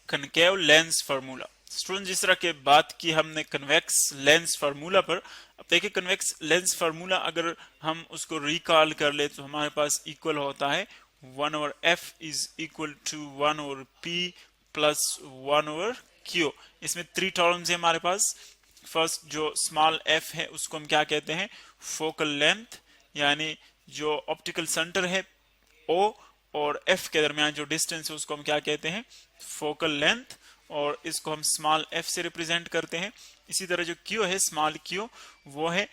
Concave lens formula. Student, जिस तरह के बात की हमने कन्वेक्स लेंस फार्मूला पर, अब देखिए कन्वेक्स लेंस फार्मूला अगर हम उसको रिकॉल कर ले तो हमारे पास इक्वल होता है 1/f is equal to 1/p plus 1/q। इसमें 3 टर्म्स है हमारे पास। फर्स्ट जो स्मॉल f है उसको हम क्या कहते हैं, फोकल लेंथ, यानी जो ऑप्टिकल सेंटर है O और F के दरमियान जो डिस्टेंस है उसको हम क्या कहते हैं, फोकल लेंथ, और इसको हम स्मॉल f से रिप्रेजेंट करते हैं। इसी तरह जो Q है, स्मॉल q, वो है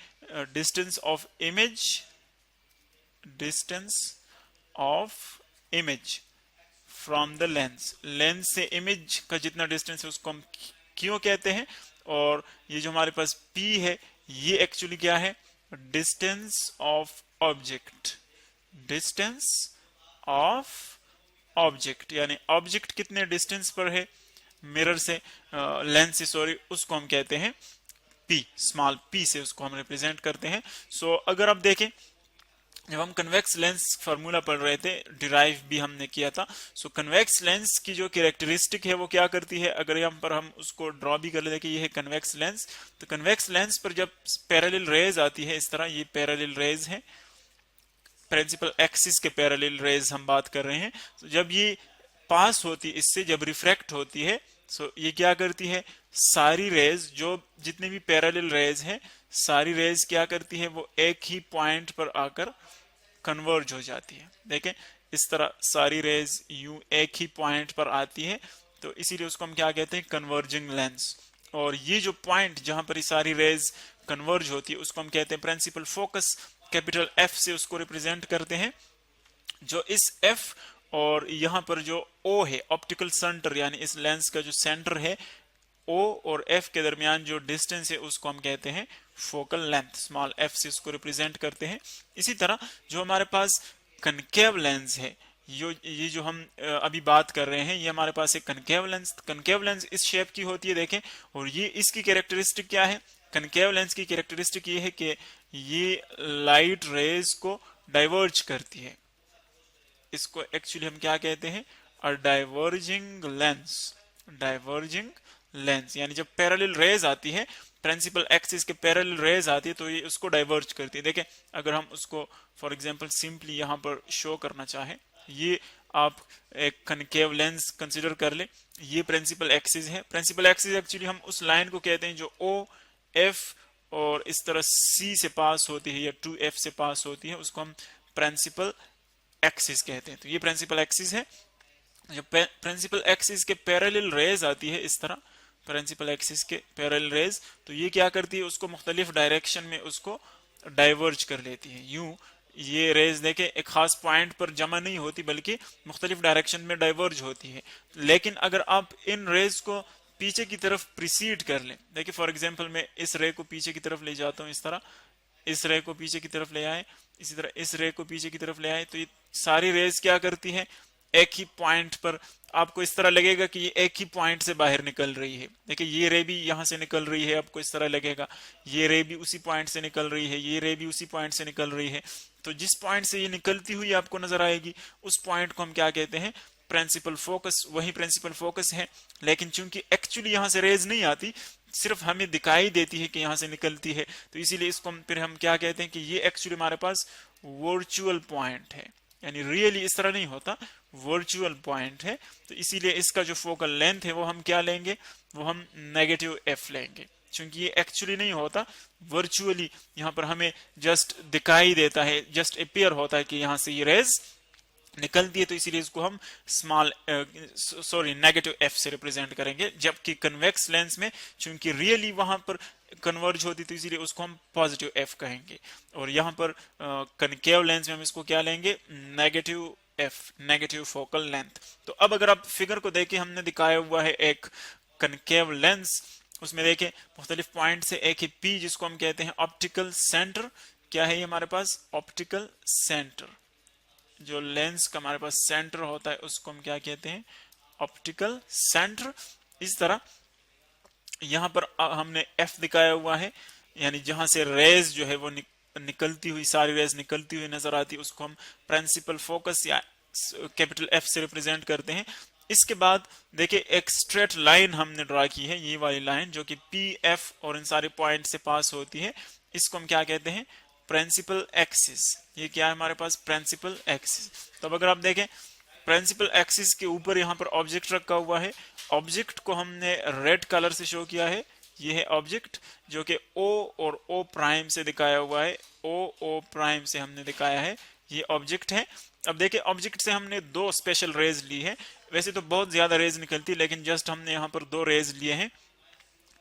distance of image, distance of image from the lens. Lens से इमेज का जितना डिस्टेंस है उसको हम Q कहते हैं। और ये जो हमारे पास P है, ये एक्चुअली क्या है, distance of object, distance of object, यानी ऑब्जेक्ट कितने डिस्टेंस पर है मिरर से, लेंस से सॉरी, उसको हम कहते हैं P, स्मॉल p से उसको हम रिप्रेजेंट करते हैं। सो अगर आप देखें, जब हम कन्वेक्स लेंस फार्मूला पढ़ रहे थे, डिराइव भी हमने किया था। सो कन्वेक्स लेंस की जो कैरेक्टरिस्टिक है वो क्या करती है, अगर यहाँ पर हम उसको ड्रॉ भी कर लेते कि ये है कन्वेक्स लेंस, तो कन्वेक्स लेंस पर जब पैरेलल रेज आती है, इस तरह ये पैरेलल रेज है, प्रिंसिपल एक्सिस के पैरेलल रेज हम बात कर रहे हैं, तो जब ये पास होती है इससे, जब रिफ्रैक्ट होती है, सो ये क्या करती है, सारी रेज जो जितने भी पैरेलल रेज हैं, सारी रेज क्या करती है, वो एक ही पॉइंट पर आकर कन्वर्ज हो जाती है। देखें इस तरह सारी रेज यूं एक ही पॉइंट पर आती है, तो इसीलिए उसको हम क्या कहते हैं, कन्वर्जिंग लेंस। और ये जो पॉइंट जहां पर ये सारी रेज कन्वर्ज होती है उसको हम कहते हैं प्रिंसिपल फोकस, कैपिटल F से उसको रिप्रेजेंट करते हैं। जो इस F और यहां पर जो O है, ऑप्टिकल सेंटर, यानी इस लेंस का जो सेंटर है, O और F के दरमियान जो डिस्टेंस है उसको हम कहते हैं फोकल लेंथ, स्मॉल f से उसको रिप्रेजेंट करते हैं। इसी तरह जो हमारे पास कनकेव लेंस है, ये जो हम अभी बात कर रहे हैं, ये हमारे पास एक कनकेव लेंस, कनकेव लेंस इस शेप की होती है, देखें। और ये इसकी कैरेक्टरिस्टिक क्या है, कनकेव लेंस की कैरेक्टरिस्टिक ये है कि ये लाइट रेज को डाइवर्ज करती है। इसको एक्चुअली हम क्या कहते हैं, अ डाइवर्जिंग लेंस, डाइवर्जिंग लेंस, यानी जब पैरेलल रेज आती है, प्रिंसिपल एक्सिस के पैरेलल रेज आती है, तो ये उसको डाइवर्ज करती है। देखें अगर हम उसको फॉर एग्जांपल सिंपली यहां पर शो करना चाहें, ये आप एक कनकेव लेंस कंसिडर कर ले, ये प्रिंसिपल एक्सिस है। प्रिंसिपल एक्सिस एक्चुअली हम उस लाइन को कहते हैं जो O, F और इस तरह C से पास होती है या 2F से पास होती है, उसको हम प्रिंसिपल एक्सिस कहते हैं। तो ये प्रिंसिपल एक्सिस है। जब प्रिंसिपल एक्सिस के पैरेलल रेज आती है, इस तरह प्रिंसिपल एक्सिस के पैरेलल रेज, तो ये क्या करती है, उसको मुख्तलिफ डायरेक्शन में उसको डाइवर्ज कर लेती है। यूं ये रेज देखे एक खास पॉइंट पर जमा नहीं होती, बल्कि मुख्तलिफ डायरेक्शन में डाइवर्ज होती है। लेकिन अगर आप इन रेज को पीछे की तरफ प्रिसीड कर लें, देखिए फॉर एग्जांपल मैं इस रे को पीछे की तरफ ले जाता हूं, इस तरह इस रे को पीछे की तरफ ले आए, इसी तरह इस रे को पीछे की तरफ ले आए, तो ये सारी रेज क्या करती है, एक ही पॉइंट पर, आपको इस तरह लगेगा कि ये एक ही पॉइंट से बाहर निकल रही है। देखिए ये रे भी यहां से निकल रही है, आपको इस तरह लगेगा, ये रे भी उसी पॉइंट से निकल रही है, ये रे भी उसी पॉइंट से निकल रही है। तो जिस पॉइंट से ये निकलती हुई आपको नजर आएगी, उस पॉइंट को हम क्या कहते हैं, प्रिंसिपल फोकस। वही प्रिंसिपल फोकस है, लेकिन चूंकि एक्चुअली यहां से रेज नहीं आती, सिर्फ हमें दिखाई देती है कि यहां से निकलती है, तो इसीलिए इसको फिर हम क्या कहते हैं कि ये एक्चुअली हमारे पास वर्चुअल पॉइंट है, यानी रियली इस तरह नहीं होता, वर्चुअल पॉइंट है। तो इसीलिए इसका जो फोकल लेंथ है वो हम क्या लेंगे, वो हम नेगेटिव f लेंगे, क्योंकि ये एक्चुअली नहीं होता, वर्चुअली यहां पर हमें जस्ट दिखाई देता है, जस्ट अपियर होता है कि यहां से ये रेज निकलती है, तो इसीलिए इसको हम स्मॉल नेगेटिव f से रिप्रेजेंट करेंगे। जबकि कन्वेक्स लेंस में चूंकि रियली वहां पर कन्वर्ज होती, तो इसीलिए उसको हम पॉजिटिव f कहेंगे। और यहां पर कनकेव लेंस में हम इसको क्या लेंगे, negative f, negative focal length. तो अब अगर आप फिगर को देखें, हमने दिखाया हुआ है एक कनकेव लेंस, उसमें देखें मुख्तलिफ पॉइंट से एक ही P, जिसको हम कहते हैं ऑप्टिकल सेंटर। क्या है ये हमारे पास, ऑप्टिकल सेंटर। जो लेंस का हमारे पास सेंटर होता है उसको हम क्या कहते हैं, ऑप्टिकल सेंटर। इस तरह यहां पर हमने F दिखाया हुआ है, यानी जहां से रेज जो है वो निकलती हुई, सारी रेज निकलती हुई नजर आती है, उसको हम प्रिंसिपल फोकस या कैपिटल F से रिप्रेजेंट करते हैं। इसके बाद देखिए एक स्ट्रेट लाइन हमने ड्रा की है, ये वाली लाइन जो कि पी एफ और इन सारे पॉइंट से पास होती है, इसको हम क्या कहते हैं, प्रिंसिपल एक्सिस। ये क्या है हमारे पास, प्रिंसिपल एक्सिस। तो अब अगर आप देखें प्रिंसिपल एक्सिस के ऊपर यहाँ पर ऑब्जेक्ट रखा हुआ है, ऑब्जेक्ट को हमने रेड कलर से शो किया है, ये है ऑब्जेक्ट जो कि ओ और ओ प्राइम से दिखाया हुआ है, ओ प्राइम से हमने दिखाया है, ये ऑब्जेक्ट है। अब देखिए ऑब्जेक्ट से हमने दो स्पेशल रेज ली है, वैसे तो बहुत ज्यादा रेज निकलती, लेकिन जस्ट हमने यहाँ पर दो रेज लिए हैं।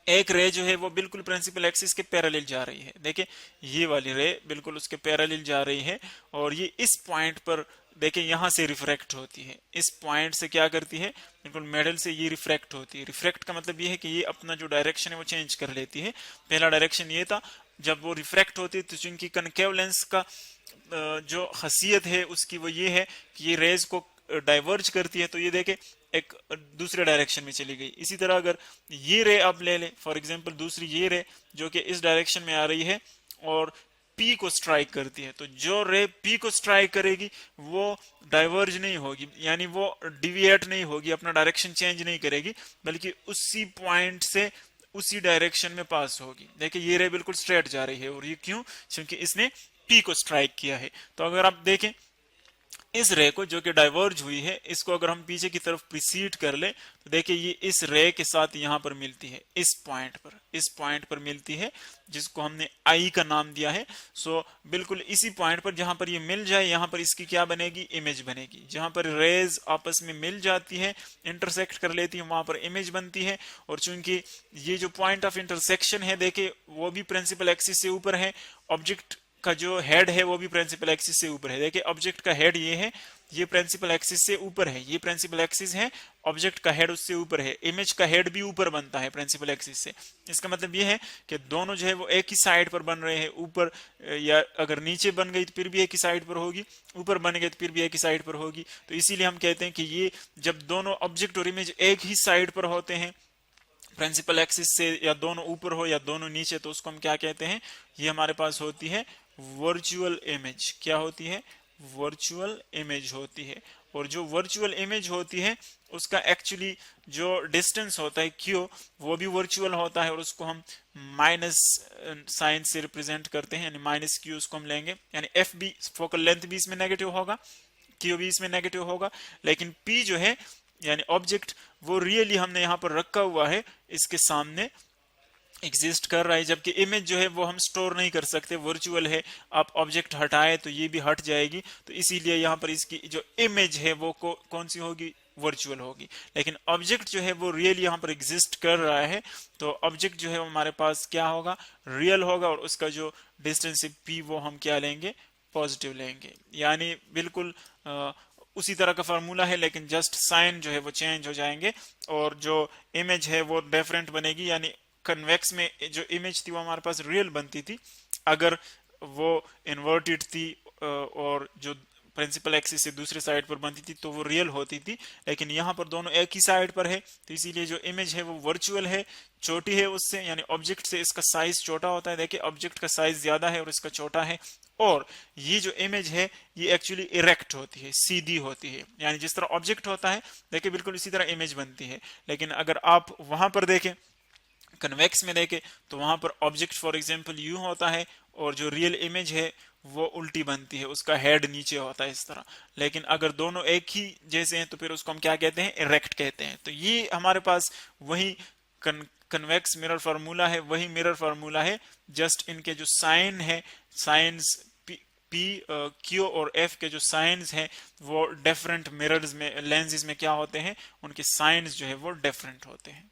एक रे जो है वो बिल्कुल प्रिंसिपल एक्सिस के पैरेलल जा रही है, देखिए ये वाली रे बिल्कुल उसके पैरेलल जा रही है, और ये इस पॉइंट पर देखिए यहां से रिफ्रैक्ट होती है, इस पॉइंट से क्या करती है, बिल्कुल मिडल से ये रिफ्रैक्ट होती है। रिफ्रैक्ट का मतलब ये है कि ये अपना जो डायरेक्शन है वो चेंज कर लेती है। पहला डायरेक्शन ये था, जब वो रिफ्रैक्ट होती है तो चूंकि कनकेव लेंस का जो खासियत है उसकी वो ये है कि ये रेज को डाइवर्ज करती है, तो ये देखे एक दूसरे डायरेक्शन में चली गई। इसी तरह अगर ये रे आप ले लें फॉर एग्जांपल, दूसरी ये रे जो कि इस डायरेक्शन में आ रही है और पी को स्ट्राइक करती है, तो जो रे पी को स्ट्राइक करेगी वो डाइवर्ज नहीं होगी, यानी वो डिविएट नहीं होगी, अपना डायरेक्शन चेंज नहीं करेगी, बल्कि उसी पॉइंट से उसी डायरेक्शन में पास होगी। देखिए ये रे बिल्कुल स्ट्रेट जा रही है, और ये क्यों, क्योंकि इसने पी को स्ट्राइक किया है। तो अगर आप देखें इस रे को जो कि डाइवर्ज हुई है, इसको अगर हम पीछे की तरफ प्रिसीड कर ले तो देखिए ये इस रे के साथ यहां पर मिलती है, इस पॉइंट पर मिलती है, जिसको हमने आई का नाम दिया है। सो बिल्कुल इसी पॉइंट पर जहां पर ये मिल जाए, यहां पर इसकी क्या बनेगी, इमेज बनेगी। जहां पर रेज आपस में मिल जाती है, इंटरसेक्ट कर लेती है, वहां पर इमेज बनती है। और चूंकि ये जो पॉइंट ऑफ इंटरसेक्शन है देखिए वो भी प्रिंसिपल एक्सिस से ऊपर है, ऑब्जेक्ट का जो हेड है वो भी प्रिंसिपल एक्सिस से ऊपर है। देखिए ऑब्जेक्ट का हेड ये है, ये प्रिंसिपल एक्सिस से ऊपर है, ये प्रिंसिपल एक्सिस है, ऑब्जेक्ट का हेड उससे ऊपर है, इमेज का हेड भी ऊपर बनता है प्रिंसिपल एक्सिस से। इसका मतलब ये है कि दोनों जो है वो एक ही साइड पर बन रहे हैं, ऊपर या अगर नीचे बन गई तो फिर भी एक ही साइड पर होगी, ऊपर बन गए तो फिर भी एक ही साइड पर होगी। तो इसीलिए हम कहते हैं कि ये जब दोनों ऑब्जेक्ट और इमेज एक ही साइड पर होते हैं प्रिंसिपल एक्सिस से, या दोनों ऊपर हो या दोनों नीचे, तो उसको हम क्या कहते हैं, ये हमारे पास होती है वर्चुअल इमेज। क्या होती है, वर्चुअल इमेज होती है। और जो वर्चुअल इमेज होती है उसका एक्चुअली जो डिस्टेंस होता है क्यू, वो भी वर्चुअल होता है, और उसको हम माइनस साइन से रिप्रेजेंट करते हैं, यानी माइनस क्यू उसको हम लेंगे, यानी एफ भी फोकल लेंथ भी इसमें नेगेटिव होगा, क्यू भी इसमें नेगेटिव होगा, लेकिन पी जो है यानी ऑब्जेक्ट वो रियली हमने यहां पर रखा हुआ है, इसके सामने एग्जिस्ट कर रहा है, जबकि इमेज जो है वो हम स्टोर नहीं कर सकते, वर्चुअल है। आप ऑब्जेक्ट हटाए तो ये भी हट जाएगी, तो इसीलिए यहाँ पर इसकी जो इमेज है वो कौन सी होगी, वर्चुअल होगी। लेकिन ऑब्जेक्ट जो है वो रियल यहाँ पर एग्जिस्ट कर रहा है, तो ऑब्जेक्ट जो है हमारे पास क्या होगा, रियल होगा, और उसका जो डिस्टेंस है पी वो हम क्या लेंगे, पॉजिटिव लेंगे। यानी बिल्कुल उसी तरह का फार्मूला है, लेकिन जस्ट साइन जो है वो चेंज हो जाएंगे, और जो इमेज है वो डिफरेंट बनेगी। यानी कन्वेक्स में जो इमेज थी वो हमारे पास रियल बनती थी अगर वो इन्वर्टेड थी, और जो प्रिंसिपल एक्सिस से दूसरे साइड पर बनती थी तो वो रियल होती थी। लेकिन यहाँ पर दोनों एक ही साइड पर है, तो इसीलिए जो इमेज है वो वर्चुअल है, छोटी है उससे, यानी ऑब्जेक्ट से इसका साइज छोटा होता है। देखिए ऑब्जेक्ट का साइज ज्यादा है और इसका छोटा है, और ये जो इमेज है ये एक्चुअली इरेक्ट होती है, सीधी होती है, यानी जिस तरह ऑब्जेक्ट होता है देखिए बिल्कुल इसी तरह इमेज बनती है। लेकिन अगर आप वहां पर देखें कन्वेक्स में देखें तो वहां पर ऑब्जेक्ट फॉर एग्जांपल यूं होता है, और जो रियल इमेज है वो उल्टी बनती है, उसका हेड नीचे होता है इस तरह। लेकिन अगर दोनों एक ही जैसे हैं तो फिर उसको हम क्या कहते हैं, इरेक्ट कहते हैं। तो ये हमारे पास वही कन्वेक्स मिरर फार्मूला है, वही मिरर फार्मूला है, जस्ट इनके जो साइन है, साइंस पी क्यू और एफ के जो साइंस हैं वो डिफरेंट मिरर्स में, लेंसेज में क्या होते हैं, उनके साइंस जो है वो डिफरेंट होते हैं।